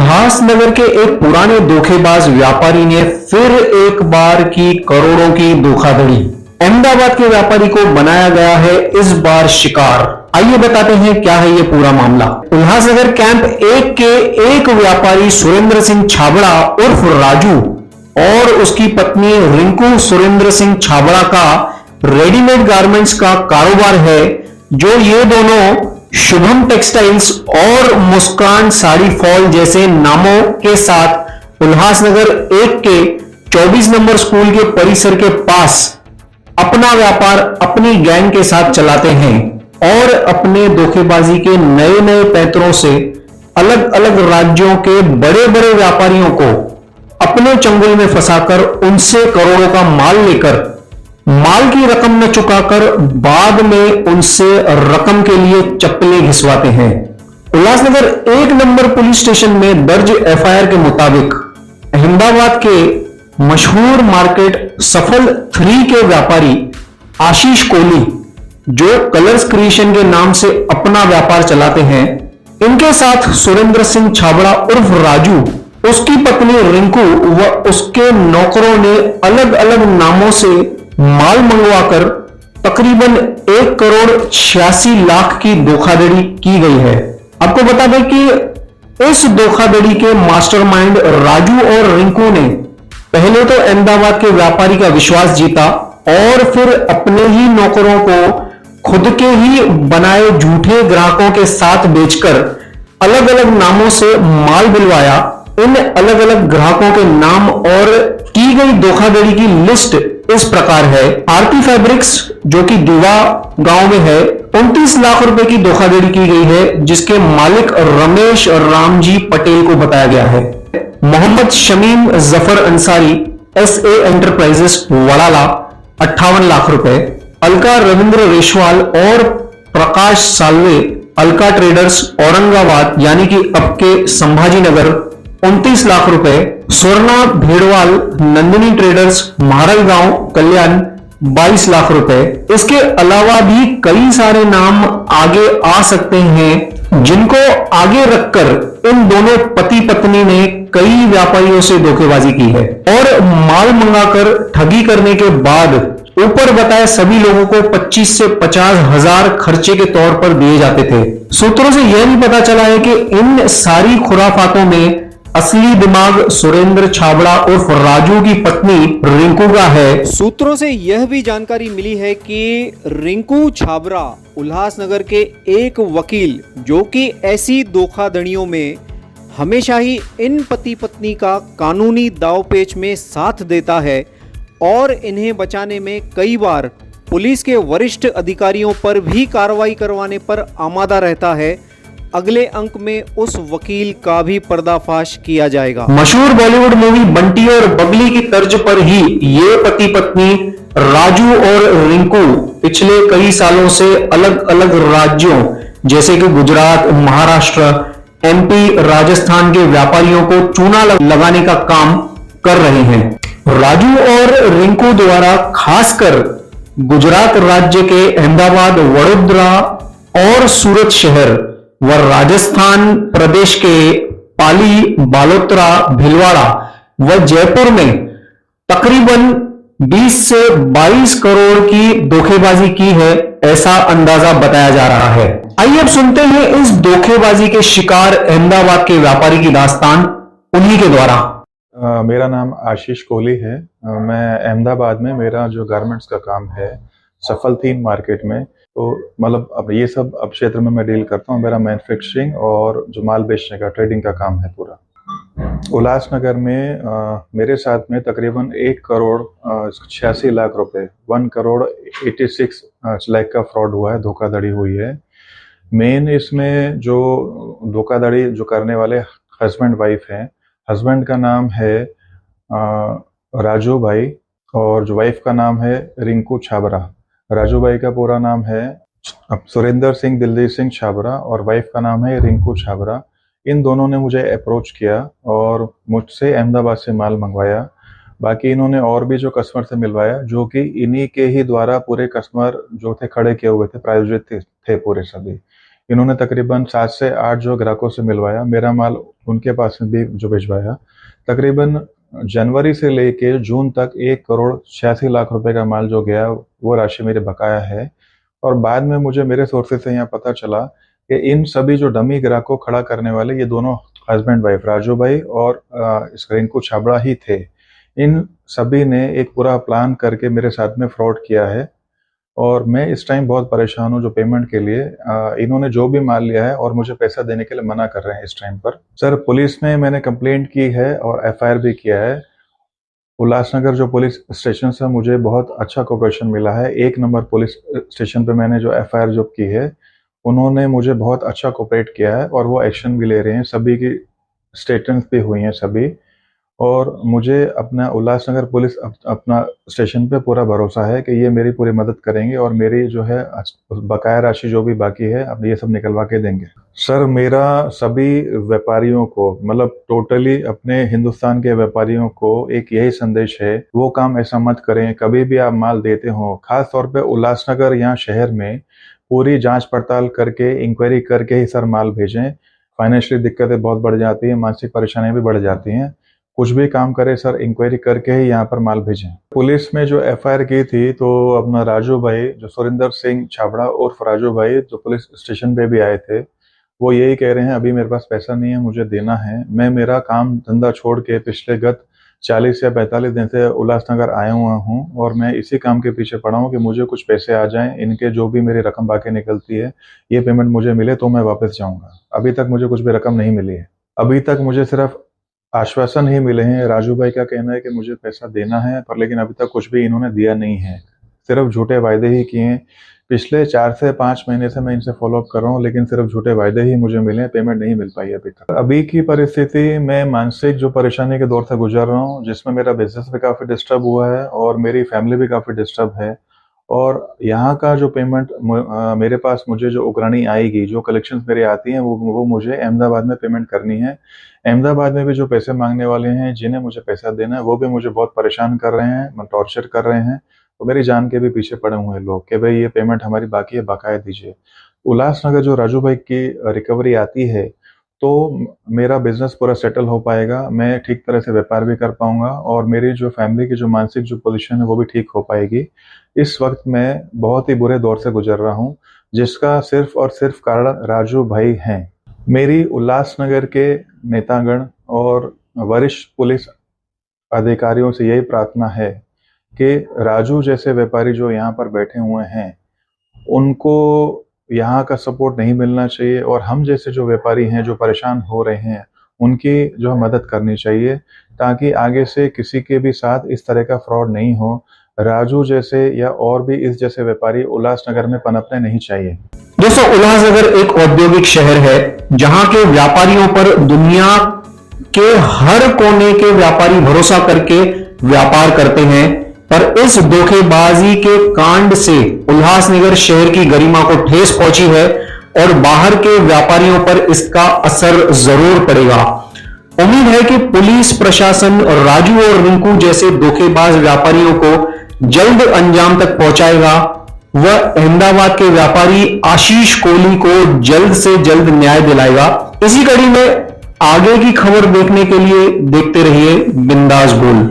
उल्लासनगर के एक पुराने धोखेबाज व्यापारी ने फिर एक बार की करोड़ों की धोखाधड़ी। अहमदाबाद के व्यापारी को बनाया गया है इस बार शिकार। आइए बताते हैं क्या है ये पूरा मामला। उल्लासनगर कैंप एक के एक व्यापारी सुरेंद्र सिंह छाबड़ा उर्फ राजू और उसकी पत्नी रिंकू सुरेंद्र सिंह छाबड़ा का रेडीमेड गारमेंट्स का कारोबार है, जो ये दोनों शुभम टेक्सटाइल्स और मुस्कान साड़ी फॉल जैसे नामों के साथ उल्लासनगर एक के 24 नंबर स्कूल के परिसर के पास अपना व्यापार अपनी गैंग के साथ चलाते हैं और अपने धोखेबाजी के नए नए पैंतरों से अलग अलग राज्यों के बड़े बड़े व्यापारियों को अपने चंगुल में फंसाकर उनसे करोड़ों का माल लेकर माल की रकम न चुकाकर बाद में उनसे रकम के लिए चप्पलें घिसवाते हैं। उल्लासनगर एक नंबर पुलिस स्टेशन में दर्ज एफआईआर के मुताबिक अहमदाबाद के मशहूर मार्केट सफल 3 के व्यापारी आशीष कोहली, जो कलर्स क्रिएशन के नाम से अपना व्यापार चलाते हैं, इनके साथ सुरेंद्र सिंह छाबड़ा उर्फ राजू, उसकी पत्नी रिंकू व उसके नौकरों ने अलग अलग नामों से माल मंगवाकर तकरीबन 1,86,00,000 की धोखाधड़ी की गई है। आपको बता दें कि इस धोखाधड़ी के मास्टरमाइंड राजू और रिंकू ने पहले तो अहमदाबाद के व्यापारी का विश्वास जीता और फिर अपने ही नौकरों को खुद के ही बनाए झूठे ग्राहकों के साथ बेचकर अलग अलग नामों से माल बिलवाया। इन अलग अलग ग्राहकों के नाम और की गई धोखाधड़ी की लिस्ट इस प्रकार है। आरती फैब्रिक्स, जो कि दुआ गांव में है, 29 लाख रुपए की धोखाधड़ी की गई है, जिसके मालिक रमेश रामजी पटेल को बताया गया है। मोहम्मद शमीम जफर अंसारी, SA एंटरप्राइजेस वड़ाला, 58 लाख रुपए। अलका रविंद्र रेशवाल और प्रकाश सालवे, अलका ट्रेडर्स औरंगाबाद यानी कि अब के संभाजी नगर, 29 लाख रुपए। स्वर्णा भेड़वाल, नंदिनी ट्रेडर्स, महाराज गांव, कल्याण, 22 लाख रुपए। इसके अलावा भी कई सारे नाम आगे आ सकते हैं, जिनको आगे रखकर इन दोनों पति पत्नी ने कई व्यापारियों से धोखेबाजी की है और माल मंगाकर ठगी करने के बाद ऊपर बताए सभी लोगों को 25 से 50 हजार खर्चे के तौर पर दिए जाते थे। सूत्रों से यह भी पता चला है कि इन सारी खुराफातों में असली दिमाग सुरेंद्र छाबड़ा उर्फ राजू की पत्नी रिंकू का है। सूत्रों से यह भी जानकारी मिली है कि रिंकू छाबड़ा उल्लासनगर के एक वकील, जो कि ऐसी धोखाधड़ियों में हमेशा ही इन पति पत्नी का कानूनी दांवपेच में साथ देता है और इन्हें बचाने में कई बार पुलिस के वरिष्ठ अधिकारियों पर भी कार्रवाई करवाने पर आमादा रहता है। अगले अंक में उस वकील का भी पर्दाफाश किया जाएगा। मशहूर बॉलीवुड मूवी बंटी और बबली की तर्ज पर ही ये पति पत्नी राजू और रिंकू पिछले कई सालों से अलग अलग राज्यों जैसे कि गुजरात, महाराष्ट्र, MP, राजस्थान के व्यापारियों को चूना लगाने का काम कर रहे हैं। राजू और रिंकू द्वारा खासकर गुजरात राज्य के अहमदाबाद, वडोदरा और सूरत शहर व राजस्थान प्रदेश के पाली, बालोतरा, भिलवाड़ा व जयपुर में तकरीबन 20 से 22 करोड़ की धोखेबाजी की है, ऐसा अंदाजा बताया जा रहा है। आइए अब सुनते हैं इस धोखेबाजी के शिकार अहमदाबाद के व्यापारी की दास्तान उन्हीं के द्वारा। मेरा नाम आशीष कोहली है। मैं अहमदाबाद में मेरा जो गारमेंट्स का काम है सफल 3 मार्केट में, तो मतलब अब ये सब अब क्षेत्र में मैं डील करता हूँ। मेरा मैन्युफैक्चरिंग और जो माल बेचने का, ट्रेडिंग का काम है पूरा। उल्लासनगर में मेरे साथ में तकरीबन 1,86,00,000 रुपए, 1,86,00,000 का फ्रॉड हुआ है, धोखाधड़ी हुई है। मेन इसमें जो धोखाधड़ी जो करने वाले हस्बैंड वाइफ हैं, हस्बैंड का नाम है राजू भाई और जो वाइफ का नाम है रिंकू छाबड़ा। राजू भाई का पूरा नाम है सुरेंद्र सिंह दिलजीत सिंह छाबड़ा और वाइफ का नाम है रिंकू छाबड़ा। इन दोनों ने मुझे अप्रोच किया और मुझसे अहमदाबाद से माल मंगवाया। बाकी इन्होंने और भी जो कस्टमर से मिलवाया, जो कि इन्हीं के ही द्वारा पूरे कस्टमर जो थे खड़े किए हुए थे, प्रायोजित थे पूरे सभी। इन्होंने तकरीबन 7 से 8 जो ग्राहकों से मिलवाया, मेरा माल उनके पास में भी जो भिजवाया, तकरीबन जनवरी से लेके जून तक 1,86,00,000 रुपए का माल जो गया वो राशि मेरे बकाया है। और बाद में मुझे मेरे सोर्सेज से यहाँ पता चला कि इन सभी जो डमी ग्राहकों खड़ा करने वाले ये दोनों हस्बैंड वाइफ राजू भाई और इस रिंकू छाबड़ा ही थे। इन सभी ने एक पूरा प्लान करके मेरे साथ में फ्रॉड किया है और मैं इस टाइम बहुत परेशान हूँ जो पेमेंट के लिए। इन्होंने जो भी माल लिया है और मुझे पैसा देने के लिए मना कर रहे हैं इस टाइम पर। सर, पुलिस में मैंने कंप्लेंट की है और एफआईआर भी किया है। उल्लासनगर जो पुलिस स्टेशन से मुझे बहुत अच्छा कोऑपरेशन मिला है। 1 नंबर पुलिस स्टेशन पे मैंने जो एफआईआर जो की है, उन्होंने मुझे बहुत अच्छा कोऑपरेट किया है और वो एक्शन भी ले रहे हैं। सभी की स्टेटमेंट्स भी हुई हैं सभी, और मुझे अपना उल्लासनगर पुलिस अपना स्टेशन पे पूरा भरोसा है कि ये मेरी पूरी मदद करेंगे और मेरी जो है बकाया राशि जो भी बाकी है अब ये सब निकलवा के देंगे। सर, मेरा सभी व्यापारियों को, मतलब टोटली अपने हिंदुस्तान के व्यापारियों को एक यही संदेश है, वो काम ऐसा मत करें। कभी भी आप माल देते हो, खास तौर पे उल्लासनगर यहाँ शहर में, पूरी जांच पड़ताल करके इंक्वायरी करके ही सर माल भेजें। फाइनेंशियली दिक्कतें बहुत बढ़ जाती हैं, मानसिक परेशानियां भी बढ़ जाती हैं। कुछ भी काम करे सर, इंक्वायरी करके ही यहाँ पर माल भेजें। पुलिस में जो एफआईआर की थी तो अपना राजू भाई, जो सुरिंदर सिंह छाबड़ा उर्फ राजू भाई, जो पुलिस स्टेशन पे भी आए थे, वो यही कह रहे हैं अभी मेरे पास पैसा नहीं है, मुझे देना है। मैं मेरा काम धंधा छोड़ के पिछले गत 40 या 45 दिन से उल्लासनगर आया हुआ हूँ और मैं इसी काम के पीछे पड़ा हूँ कि मुझे कुछ पैसे आ जाएं, इनके जो भी मेरी रकम बाकी निकलती है ये पेमेंट मुझे मिले तो मैं वापस जाऊँगा। अभी तक मुझे कुछ भी रकम नहीं मिली है। अभी तक मुझे सिर्फ आश्वासन ही मिले हैं। राजू भाई का कहना है कि मुझे पैसा देना है, पर लेकिन अभी तक कुछ भी इन्होंने दिया नहीं है, सिर्फ झूठे वायदे ही किए हैं। पिछले 4 से 5 महीने से मैं इनसे फॉलोअप कर रहा हूँ, लेकिन सिर्फ झूठे वायदे ही मुझे मिले, पेमेंट नहीं मिल पाई अभी तक। अभी की परिस्थिति में मानसिक जो परेशानी के दौर से गुजर रहा हूँ, जिसमें मेरा बिजनेस भी काफ़ी डिस्टर्ब हुआ है और मेरी फैमिली भी काफ़ी डिस्टर्ब है। और यहाँ का जो पेमेंट मेरे पास मुझे जो उगरानी आएगी, जो कलेक्शंस मेरे आती हैं, वो मुझे अहमदाबाद में पेमेंट करनी है। अहमदाबाद में भी जो पैसे मांगने वाले हैं, जिन्हें मुझे पैसा देना है, वो भी मुझे बहुत परेशान कर रहे हैं, टॉर्चर कर रहे हैं। तो मेरी जान के भी पीछे पड़े हुए हैं लोग कि भाई ये पेमेंट हमारी बाकी है, बकाया दीजिए। उल्लासनगर जो राजू भाई की रिकवरी आती है तो मेरा बिजनेस पूरा सेटल हो पाएगा, मैं ठीक तरह से व्यापार भी कर पाऊंगा और मेरी जो फैमिली की जो मानसिक जो पोजीशन है वो भी ठीक हो पाएगी। इस वक्त मैं बहुत ही बुरे दौर से गुजर रहा हूँ, जिसका सिर्फ और सिर्फ कारण राजू भाई हैं। मेरी उल्लासनगर के नेतागण और वरिष्ठ पुलिस अधिकारियों से यही प्रार्थना है कि राजू जैसे व्यापारी जो यहाँ पर बैठे हुए हैं, उनको यहाँ का सपोर्ट नहीं मिलना चाहिए और हम जैसे जो व्यापारी हैं जो परेशान हो रहे हैं, उनकी जो है मदद करनी चाहिए, ताकि आगे से किसी के भी साथ इस तरह का फ्रॉड नहीं हो। राजू जैसे या और भी इस जैसे व्यापारी उल्लासनगर में पनपने नहीं चाहिए। दोस्तों, उल्लासनगर एक औद्योगिक शहर है जहां के व्यापारियों पर दुनिया के हर कोने के व्यापारी भरोसा करके व्यापार करते हैं, पर इस धोखेबाजी के कांड से उल्लासनगर शहर की गरिमा को ठेस पहुंची है और बाहर के व्यापारियों पर इसका असर जरूर पड़ेगा। उम्मीद है कि पुलिस प्रशासन राजू और रिंकू जैसे धोखेबाज व्यापारियों को जल्द अंजाम तक पहुंचाएगा। वह अहमदाबाद के व्यापारी आशीष कोहली को जल्द से जल्द न्याय दिलाएगा। इसी कड़ी में आगे की खबर देखने के लिए देखते रहिए बिंदास बोल।